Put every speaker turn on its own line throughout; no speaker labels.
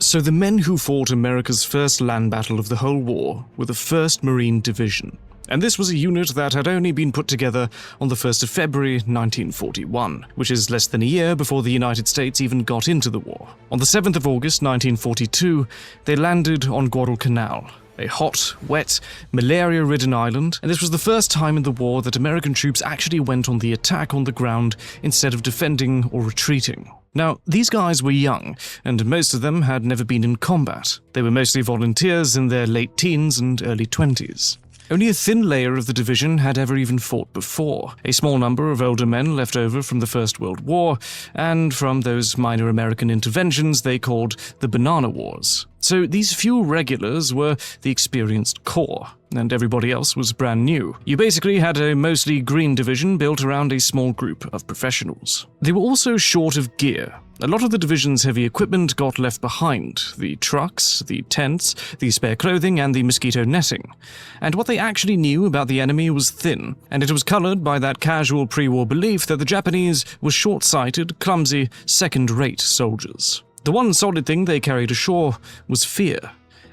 So the men who fought America's first land battle of the whole war were the 1st Marine Division. And this was a unit that had only been put together on the 1st of February 1941, which is less than a year before the United States even got into the war. On the 7th of August 1942, they landed on Guadalcanal, a hot, wet, malaria-ridden island, and this was the first time in the war that American troops actually went on the attack on the ground instead of defending or retreating. Now, these guys were young, and most of them had never been in combat. They were mostly volunteers in their late teens and early 20s. Only a thin layer of the division had ever even fought before, a small number of older men left over from the First World War, and from those minor American interventions they called the Banana Wars. So these few regulars were the experienced core, and everybody else was brand new. You basically had a mostly green division built around a small group of professionals. They were also short of gear. A lot of the division's heavy equipment got left behind: the trucks, the tents, the spare clothing, and the mosquito netting. And what they actually knew about the enemy was thin, and it was colored by that casual pre-war belief that the Japanese were short-sighted, clumsy, second-rate soldiers. The one solid thing they carried ashore was fear.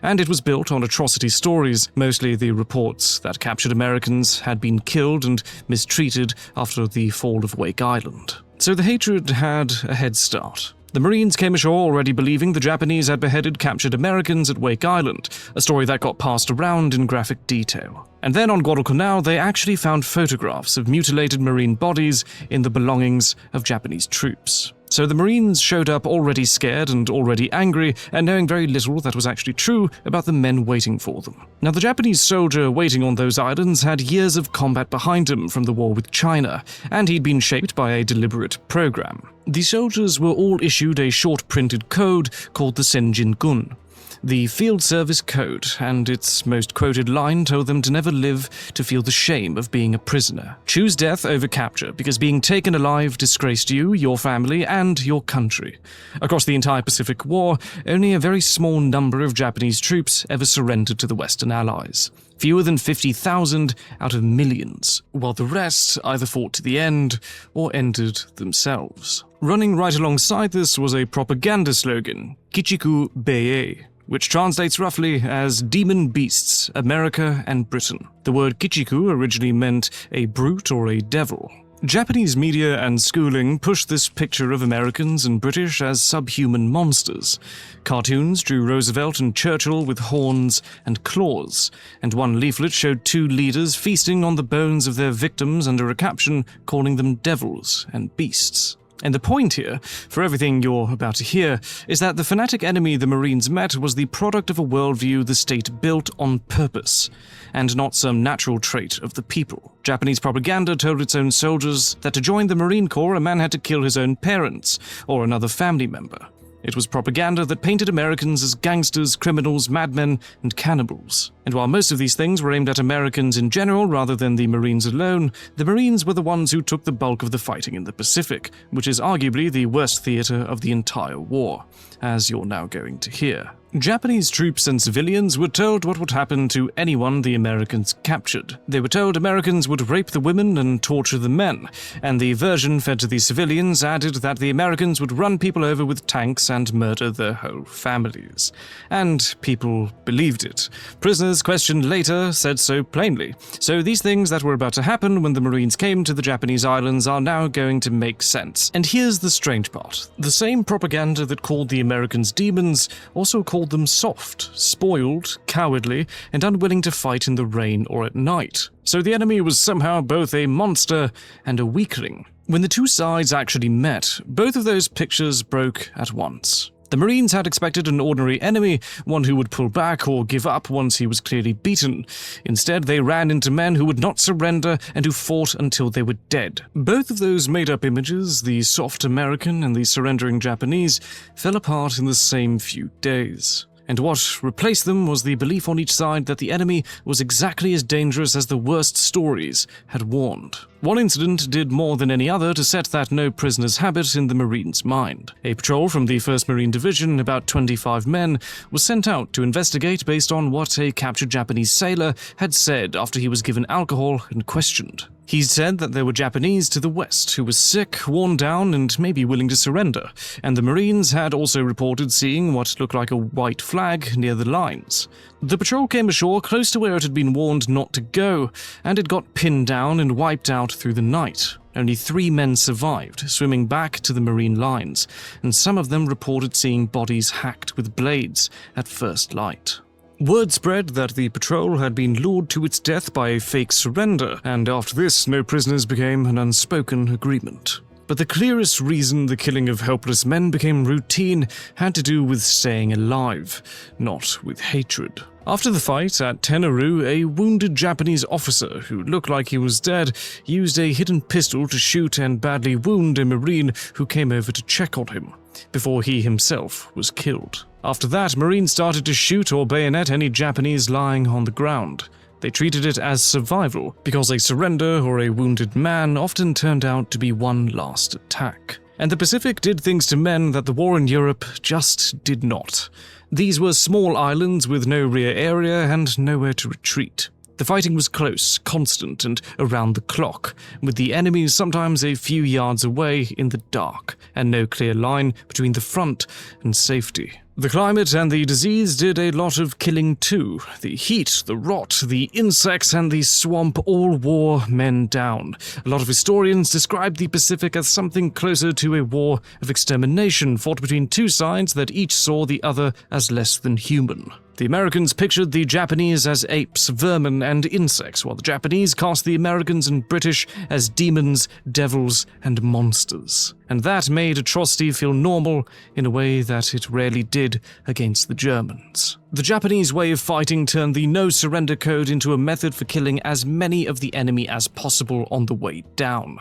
And it was built on atrocity stories, mostly the reports that captured Americans had been killed and mistreated after the fall of Wake Island. So the hatred had a head start. The Marines came ashore already believing the Japanese had beheaded captured Americans at Wake Island, a story that got passed around in graphic detail. And then on Guadalcanal, they actually found photographs of mutilated Marine bodies in the belongings of Japanese troops. So the Marines showed up already scared and already angry, and knowing very little that was actually true about the men waiting for them. Now, the Japanese soldier waiting on those islands had years of combat behind him from the war with China, and he'd been shaped by a deliberate program. The soldiers were all issued a short printed code called the Senjin-gun, the Field Service Code, and its most quoted line told them to never live to feel the shame of being a prisoner. Choose death over capture, because being taken alive disgraced you, your family, and your country. Across the entire Pacific War, only a very small number of Japanese troops ever surrendered to the Western Allies. Fewer than 50,000 out of millions, while the rest either fought to the end or ended themselves. Running right alongside this was a propaganda slogan, Kichiku Beye, which translates roughly as Demon Beasts, America and Britain. The word Kichiku originally meant a brute or a devil. Japanese media and schooling pushed this picture of Americans and British as subhuman monsters. Cartoons drew Roosevelt and Churchill with horns and claws, and one leaflet showed two leaders feasting on the bones of their victims under a caption calling them devils and beasts. And the point here, for everything you're about to hear, is that the fanatic enemy the Marines met was the product of a worldview the state built on purpose, and not some natural trait of the people. Japanese propaganda told its own soldiers that to join the Marine Corps, a man had to kill his own parents or another family member. It was propaganda that painted Americans as gangsters, criminals, madmen, and cannibals. And while most of these things were aimed at Americans in general rather than the Marines alone, the Marines were the ones who took the bulk of the fighting in the Pacific, which is arguably the worst theater of the entire war, as you're now going to hear. Japanese troops and civilians were told what would happen to anyone the Americans captured. They were told Americans would rape the women and torture the men, and the version fed to the civilians added that the Americans would run people over with tanks and murder their whole families. And people believed it. Prisoners questioned later said so plainly. So these things that were about to happen when the Marines came to the Japanese islands are now going to make sense. And here's the strange part. The same propaganda that called the Americans demons also called them soft, spoiled, cowardly, and unwilling to fight in the rain or at night. So the enemy was somehow both a monster and a weakling. When the two sides actually met, both of those pictures broke at once. The Marines had expected an ordinary enemy, one who would pull back or give up once he was clearly beaten. Instead, they ran into men who would not surrender and who fought until they were dead. Both of those made-up images, the soft American and the surrendering Japanese, fell apart in the same few days. And what replaced them was the belief on each side that the enemy was exactly as dangerous as the worst stories had warned. One incident did more than any other to set that no prisoners habit in the Marines' mind. A patrol from the 1st Marine Division, about 25 men, was sent out to investigate based on what a captured Japanese sailor had said after he was given alcohol and questioned. He said that there were Japanese to the west who were sick, worn down, and maybe willing to surrender, and the Marines had also reported seeing what looked like a white flag near the lines. The patrol came ashore close to where it had been warned not to go, and it got pinned down and wiped out through the night. Only 3 men survived, swimming back to the Marine lines, and some of them reported seeing bodies hacked with blades at first light. Word spread that the patrol had been lured to its death by a fake surrender, and after this, no prisoners became an unspoken agreement. But the clearest reason the killing of helpless men became routine had to do with staying alive, not with hatred. After the fight at Tenaru, a wounded Japanese officer who looked like he was dead used a hidden pistol to shoot and badly wound a Marine who came over to check on him, before he himself was killed. After that, Marines started to shoot or bayonet any Japanese lying on the ground. They treated it as survival, because a surrender or a wounded man often turned out to be one last attack. And the Pacific did things to men that the war in Europe just did not. These were small islands with no rear area and nowhere to retreat. The fighting was close, constant, and around the clock, with the enemy sometimes a few yards away in the dark, and no clear line between the front and safety. The climate and the disease did a lot of killing too. The heat, the rot, the insects, and the swamp all wore men down. A lot of historians describe the Pacific as something closer to a war of extermination fought between two sides that each saw the other as less than human. The Americans pictured the Japanese as apes, vermin, and insects, while the Japanese cast the Americans and British as demons, devils, and monsters. And that made atrocity feel normal in a way that it rarely did against the Germans. The Japanese way of fighting turned the no-surrender code into a method for killing as many of the enemy as possible on the way down.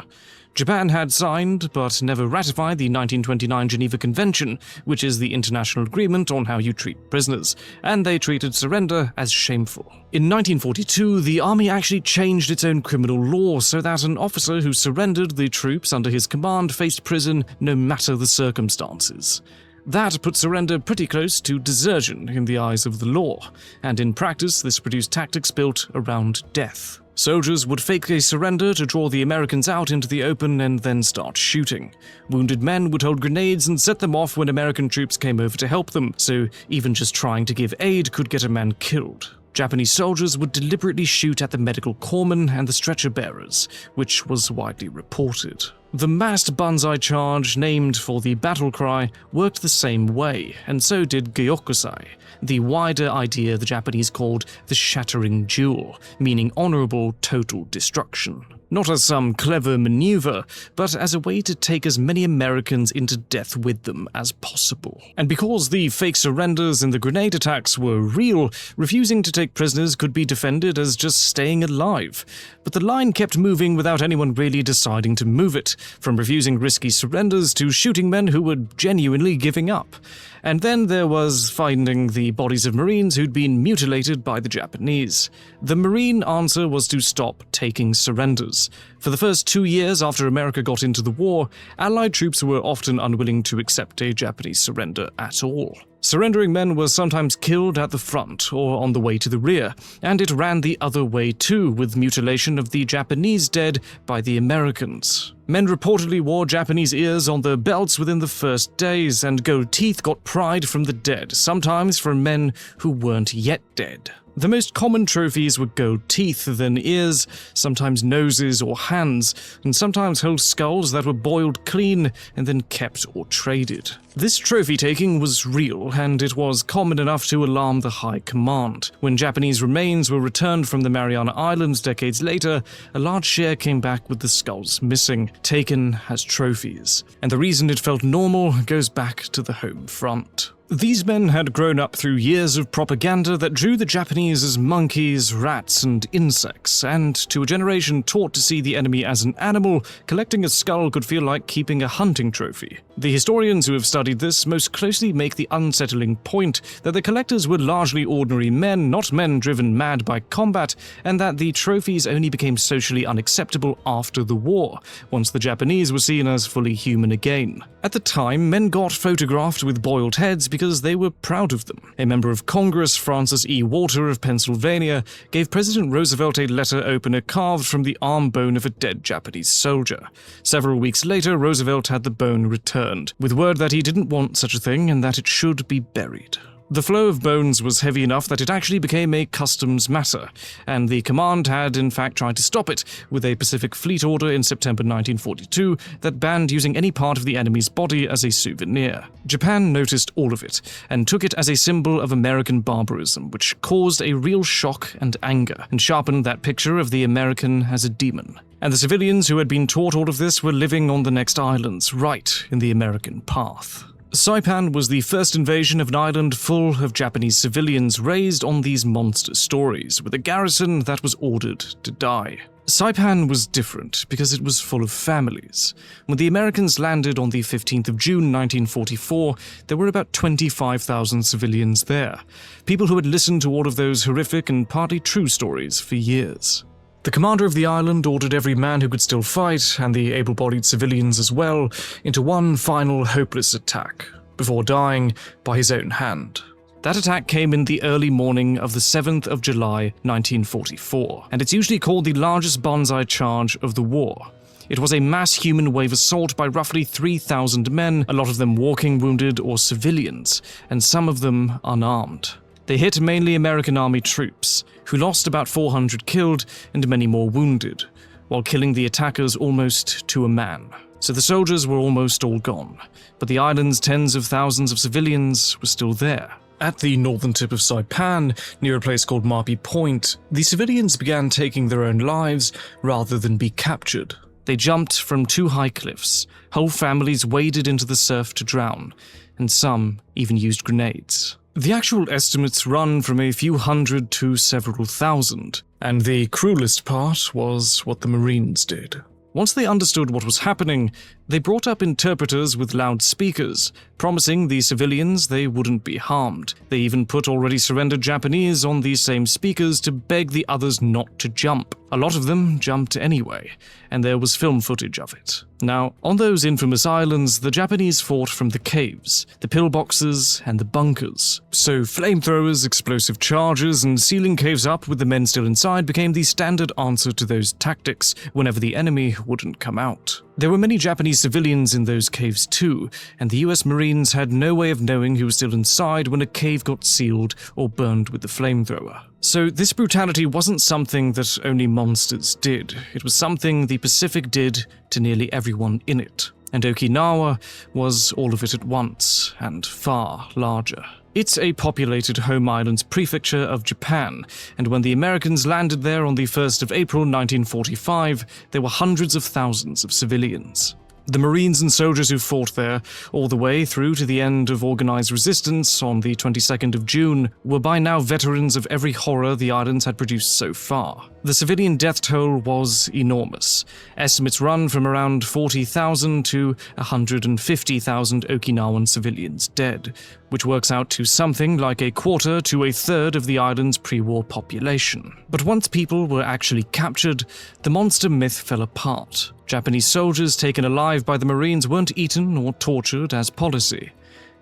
Japan had signed, but never ratified, the 1929 Geneva Convention, which is the international agreement on how you treat prisoners, and they treated surrender as shameful. In 1942, the army actually changed its own criminal law so that an officer who surrendered the troops under his command faced prison no matter the circumstances. That put surrender pretty close to desertion in the eyes of the law, and in practice this produced tactics built around death. Soldiers would fake a surrender to draw the Americans out into the open and then start shooting. Wounded men would hold grenades and set them off when American troops came over to help them, so even just trying to give aid could get a man killed. Japanese soldiers would deliberately shoot at the medical corpsmen and the stretcher bearers, which was widely reported. The massed banzai charge, named for the battle cry, worked the same way, and so did Goettge, the wider idea the Japanese called the shattering duel, meaning honorable total destruction. Not as some clever maneuver, but as a way to take as many Americans into death with them as possible. And because the fake surrenders and the grenade attacks were real, refusing to take prisoners could be defended as just staying alive. But the line kept moving without anyone really deciding to move it, from refusing risky surrenders to shooting men who were genuinely giving up. And then there was finding the bodies of Marines who'd been mutilated by the Japanese. The Marine answer was to stop taking surrenders. For the first 2 years after America got into the war, Allied troops were often unwilling to accept a Japanese surrender at all. Surrendering men were sometimes killed at the front or on the way to the rear, and it ran the other way too, with mutilation of the Japanese dead by the Americans. Men reportedly wore Japanese ears on their belts within the first days, and gold teeth got pried from the dead, sometimes from men who weren't yet dead. The most common trophies were gold teeth, then ears, sometimes noses or hands, and sometimes whole skulls that were boiled clean and then kept or traded. This trophy-taking was real, and it was common enough to alarm the High Command. When Japanese remains were returned from the Mariana Islands decades later, a large share came back with the skulls missing, taken as trophies. And the reason it felt normal goes back to the home front. These men had grown up through years of propaganda that drew the Japanese as monkeys, rats, and insects, and to a generation taught to see the enemy as an animal, collecting a skull could feel like keeping a hunting trophy. The historians who have studied this most closely make the unsettling point that the collectors were largely ordinary men, not men driven mad by combat, and that the trophies only became socially unacceptable after the war, once the Japanese were seen as fully human again. At the time, men got photographed with boiled heads because they were proud of them. A member of Congress, Francis E. Walter of Pennsylvania, gave President Roosevelt a letter opener carved from the arm bone of a dead Japanese soldier. Several weeks later, Roosevelt had the bone returned, with word that he didn't want such a thing and that it should be buried. The flow of bones was heavy enough that it actually became a customs matter, and the command had in fact tried to stop it with a Pacific Fleet order in September 1942 that banned using any part of the enemy's body as a souvenir. Japan noticed all of it, and took it as a symbol of American barbarism, which caused a real shock and anger, and sharpened that picture of the American as a demon. And the civilians who had been taught all of this were living on the next islands, right in the American path. Saipan was the first invasion of an island full of Japanese civilians raised on these monster stories, with a garrison that was ordered to die. Saipan was different because it was full of families. When the Americans landed on the 15th of June 1944, there were about 25,000 civilians there, people who had listened to all of those horrific and partly true stories for years. The commander of the island ordered every man who could still fight, and the able-bodied civilians as well, into one final hopeless attack, before dying by his own hand. That attack came in the early morning of the 7th of July, 1944, and it's usually called the largest banzai charge of the war. It was a mass human wave assault by roughly 3,000 men, a lot of them walking wounded or civilians, and some of them unarmed. They hit mainly American Army troops, who lost about 400 killed and many more wounded, while killing the attackers almost to a man. So the soldiers were almost all gone, but the island's tens of thousands of civilians were still there. At the northern tip of Saipan, near a place called Marpi Point, the civilians began taking their own lives rather than be captured. They jumped from 2 high cliffs, whole families waded into the surf to drown, and some even used grenades. The actual estimates run from a few hundred to several thousand, and the cruelest part was what the Marines did. Once they understood what was happening, they brought up interpreters with loudspeakers, promising the civilians they wouldn't be harmed. They even put already surrendered Japanese on these same speakers to beg the others not to jump. A lot of them jumped anyway, and there was film footage of it. Now, on those infamous islands, the Japanese fought from the caves, the pillboxes, and the bunkers. So flamethrowers, explosive charges, and sealing caves up with the men still inside became the standard answer to those tactics whenever the enemy wouldn't come out. There were many Japanese civilians in those caves too, and the US Marines had no way of knowing who was still inside when a cave got sealed or burned with the flamethrower. So this brutality wasn't something that only monsters did. It was something the Pacific did to nearly everyone in it. And Okinawa was all of it at once, and far larger. It's a populated home island prefecture of Japan, and when the Americans landed there on the 1st of April 1945, there were hundreds of thousands of civilians. The Marines and soldiers who fought there, all the way through to the end of organized resistance on the 22nd of June, were by now veterans of every horror the islands had produced so far. The civilian death toll was enormous. Estimates run from around 40,000 to 150,000 Okinawan civilians dead, which works out to something like a quarter to a third of the island's pre-war population. But once people were actually captured, the monster myth fell apart. Japanese soldiers taken alive by the Marines weren't eaten or tortured as policy.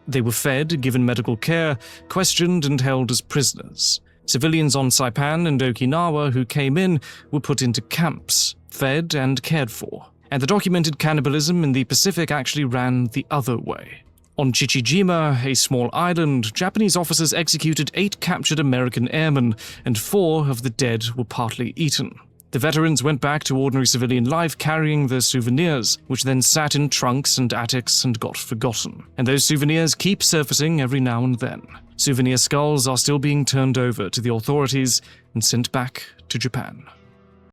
They were fed, given medical care, questioned, and held as prisoners. Civilians on Saipan and Okinawa who came in were put into camps, fed and cared for. And the documented cannibalism in the Pacific actually ran the other way. On Chichijima, a small island, Japanese officers executed 8 captured American airmen, and 4 of the dead were partly eaten. The veterans went back to ordinary civilian life carrying their souvenirs, which then sat in trunks and attics and got forgotten. And those souvenirs keep surfacing every now and then. Souvenir skulls are still being turned over to the authorities and sent back to Japan.